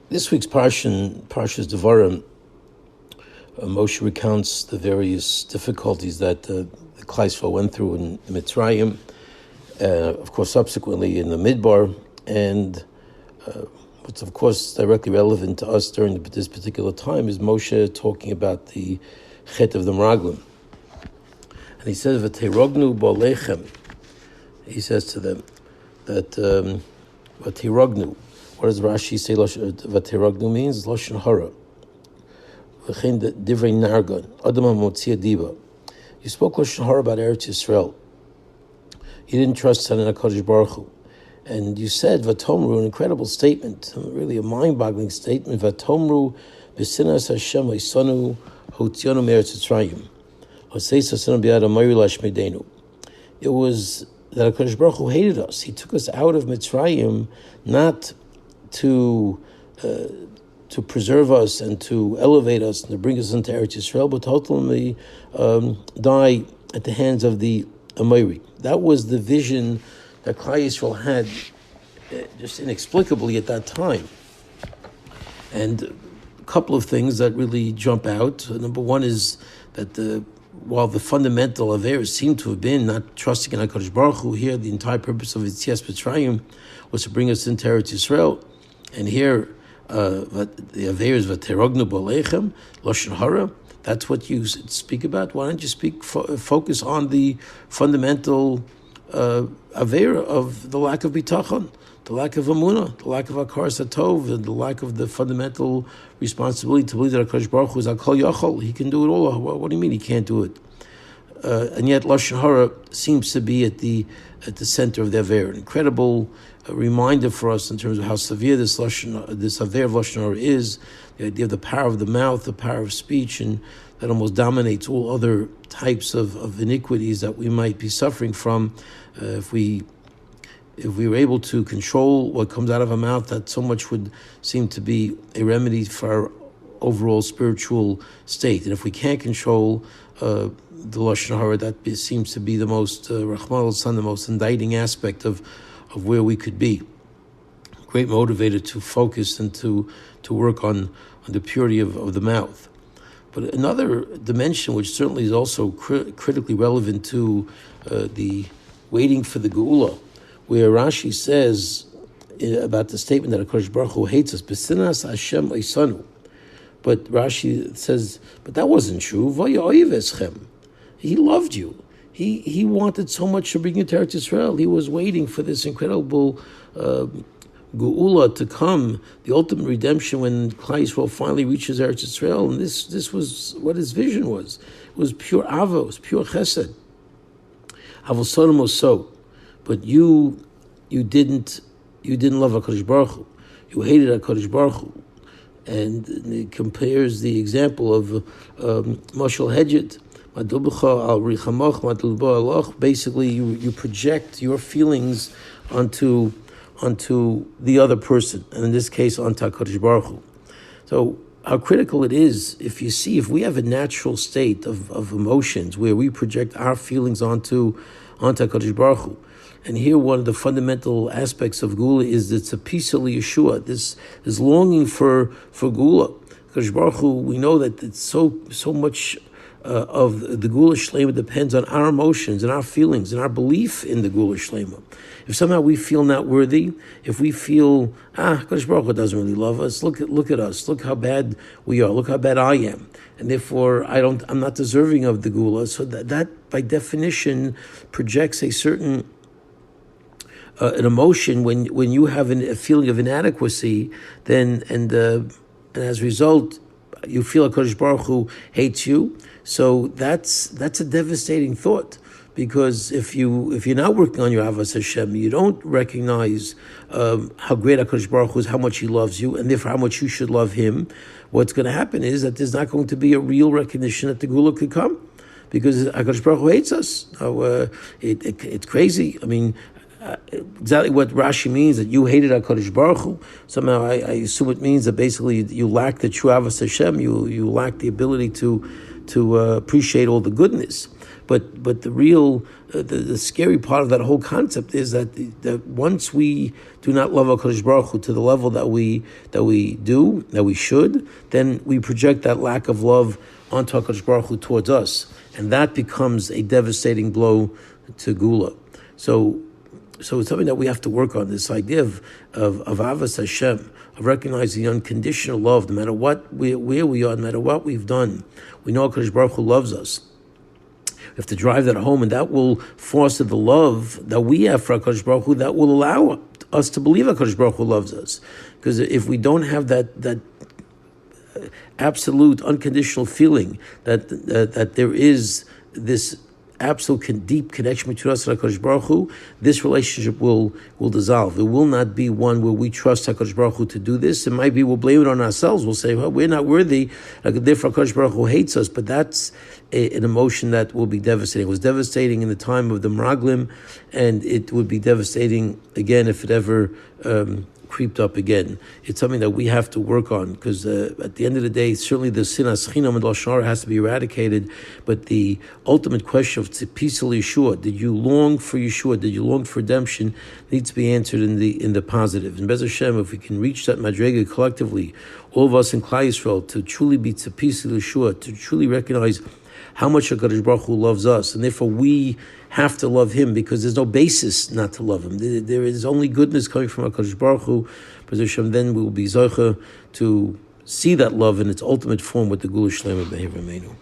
This week's Parsha's Devarim, Moshe recounts the various difficulties that the Klal Yisrael went through in Mitzrayim, of course subsequently in the Midbar, and what's of course directly relevant to us during this particular time is Moshe talking about the Chet of the Meraglim. And he says, "V'teirognu bo'lechem." He says to them that "V'teirognu." What does Rashi say Vateragnu means? Lashon hara. V'chein divrei nargon. Adam ha'motzia diba. You spoke Lashon hara about Eretz Yisrael. You didn't trust in HaKadosh Baruch Hu. And you said Vatomru, an incredible statement, really a mind-boggling statement. Vatomru b'sinas Hashem ha'isanu ha'utzionu me'eretz Yisrael. Ha'seis ha'sanu b'yad ha'mayri lashmedenu. It was that HaKadosh Baruch Hu hated us. He took us out of Mitzrayim not to preserve us and to elevate us and to bring us into Eretz Yisrael, but to ultimately die at the hands of the Amori. That was the vision that Klal Yisrael had just inexplicably at that time. And a couple of things that really jump out. Number one is that while the fundamental affairs seem to have been not trusting in HaKadosh Baruch Hu, here the entire purpose of Yetzias Mitzrayim was to bring us into Eretz Yisrael. And here, the Aveir is Vaterognu bo'lechem, Lashon hara. That's what you speak about. Why don't you focus on the fundamental Aveir of the lack of bitachon, the lack of amunah, the lack of hakaras hatov, and the lack of the fundamental responsibility to believe that HaKadosh Baruch Hu is Hakol Yachol. He can do it all. What do you mean he can't do it? And yet Lashon hara seems to be at the center of the Aveir. An incredible reminder for us in terms of how severe this Aveir of Lashon hara is, the idea of the power of the mouth, the power of speech, and that almost dominates all other types of iniquities that we might be suffering from. If we were able to control what comes out of our mouth, that so much would seem to be a remedy for our overall spiritual state. And if we can't control the Lashon hara, that seems to be the most Rahman al-San, the most indicting aspect of where we could be. Great motivator to focus and to work on the purity of the mouth. But another dimension, which certainly is also critically relevant to the waiting for the Geula, where Rashi says about the statement that HaKadosh Baruch Hu hates us, B'sinas Hashem Eisanu. But Rashi says, but that wasn't true. He loved you. He wanted so much to bring you to Eretz Yisrael. He was waiting for this incredible Geula to come, the ultimate redemption when Klal Yisrael finally reaches Eretz Yisrael. And this was what his vision was. It was pure avo, it was pure chesed. Avosonim was so. But you didn't love HaKadosh Baruch Hu. You hated HaKadosh Baruch Hu. And it compares the example of Mashal Hedjit. Basically, you project your feelings onto the other person, and in this case, onto HaKadosh Baruch Hu. So, how critical it is if we have a natural state of emotions where we project our feelings onto HaKadosh Baruch Hu. And here, one of the fundamental aspects of Geula is it's a peace of Yeshua. This longing for Geula. HaKadosh Baruch Hu, we know that it's so much of the Geula Shlema depends on our emotions and our feelings and our belief in the Geula Shlema. If somehow we feel not worthy, if we feel, HaKadosh Baruch Hu doesn't really love us, look at us, look how bad we are, look how bad I am, and therefore I'm not deserving of the Geula. So that by definition projects a certain an emotion when you have a feeling of inadequacy, then and as a result you feel HaKadosh Baruch Hu hates you. So that's a devastating thought, because if you're not working on your Avos Hashem, you don't recognize how great HaKadosh Baruch Hu is, how much He loves you, and therefore how much you should love Him. What's going to happen is that there's not going to be a real recognition that the Geula could come, because HaKadosh Baruch Hu hates us. Now, it's crazy. I mean, exactly what Rashi means, that you hated HaKadosh Baruch Hu. Somehow I assume it means that basically you lack the true Avos Hashem, you lack the ability to appreciate all the goodness. But the real, the scary part of that whole concept is that once we do not love HaKadosh Baruch Hu to the level that we should, then we project that lack of love onto HaKadosh Baruch Hu towards us, and that becomes a devastating blow to Gula. So it's something that we have to work on. This idea of Avas Hashem, of recognizing unconditional love, no matter where we are, no matter what we've done. We know HaKadosh Baruch Hu loves us. We have to drive that home, and that will foster the love that we have for HaKadosh Baruch Hu, that will allow us to believe HaKadosh Baruch Hu loves us. Because if we don't have that absolute unconditional feeling that there is this absolute deep connection between us and HaKadosh Baruch Hu, this relationship will dissolve. It will not be one where we trust HaKadosh Baruch Hu to do this. It might be we'll blame it on ourselves. We'll say, well, we're not worthy, therefore HaKadosh Baruch Hu hates us. But that's an emotion that will be devastating. It was devastating in the time of the Meraglim, and it would be devastating again if it ever creeped up again. It's something that we have to work on, because at the end of the day, certainly the sinas chinam and lashon hara has to be eradicated. But the ultimate question of tzipisa Yeshua, did you long for Yeshua? Did you long for redemption? Needs to be answered in the positive. And Bez Hashem, if we can reach that madrega collectively, all of us in Klal Yisrael, to truly be tzipisa Yeshua, to truly recognize how much HaKadosh Baruch Hu loves us, and therefore we have to love Him, because there's no basis not to love Him. There is only goodness coming from HaKadosh Baruch Hu. Then we will be zoche to see that love in its ultimate form with the Gula Shlema B'Hei Rameinu.